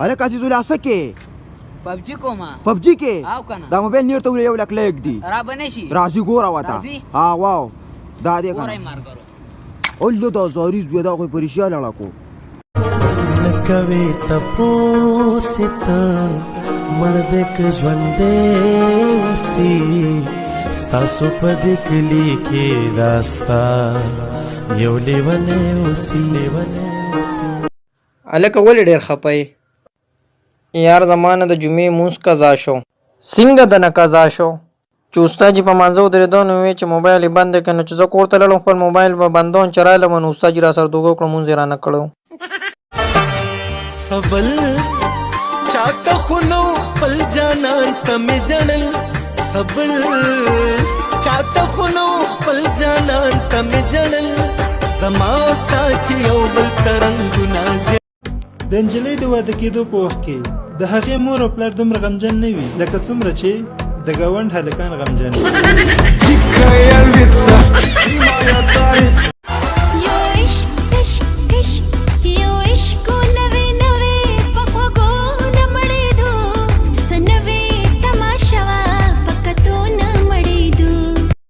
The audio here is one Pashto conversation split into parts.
الک عزیز الله څه کې پبجی کومه پبجی کې او کنه دا موبایل نیر ته یو لک لیک دی را بنشي راځي ګوره وتا ها واو دا دې ګورای کنه مارګرو اول دا زاری زوی دا خو پریشیا لاله کو نکوي تپوست مرد ک ژوندې اوسي ستاسو په دې کلی کې داستا یو لیونه اوسي الکه ولې ډېر خپای یار زمانه د جمعې مونږ قضا شو څنګه د نه قضا شو چې استاد په مانځو درېدو نو وی چې موبایل یې بند کړ نو چې زه کور ته لاړم خپل موبایل به بندون چې رالم نو استاد را سره دوږو کړم مونځ یې رانه کړو سبل چاته خو نو خپل جانان ته مې جړل سبل چاته خو نو خپل جانان ته مې جړل زما ستا چې یو بل ترنګونه د نجلۍ د واده کېدو په وخت کې د هغې مور او پلار دومره غمجن نه وي لکه څومره چې د ګاونډ هلکان غمجن وي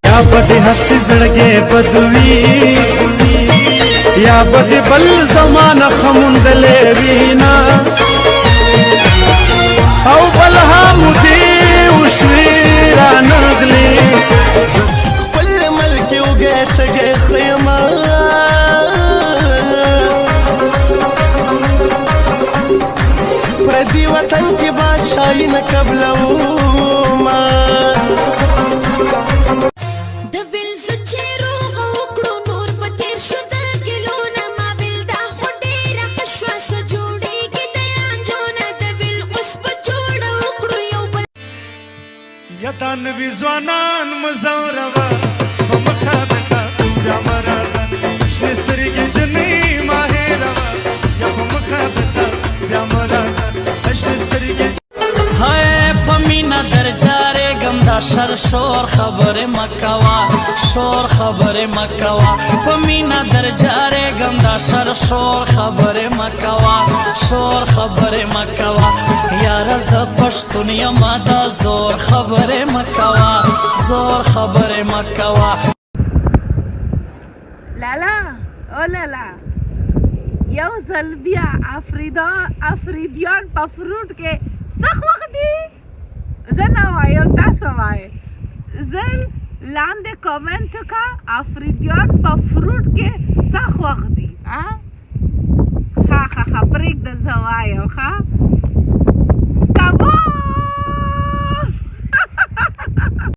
یا بد هسې زړګې بدوي یا بد بل زمانه خموندلې وینا او بل هم دې وشوي رانغلي خپل ملک وګې تګې خیمه پردي وطن کې بادشاهي نه قبلو ما یتان وی ځوانان مزوروا په مخه دخه بیا مرغه شنه سترګې جنې ماهروا یا په مخه دخه بیا مرغه شنه سترګې هاي پمینا درجاره غمدا شر شور خبره مکوا شور خبره مکوا پمینا درجاره غمدا شر شور خبره مکوا شور خبره مکوا یار ز پښتون یم دا زور خبره مکوا زور خبره مکوا لالا او لالا یو ځل بیا افریدیان په فروټ کې څه خوښ دي زه نه وایم تاسو وایئ زه لاندې کامنټ وکړه افریدیان په فروټ کې څه خوښ دي ښه پرېږده زه وایم ښه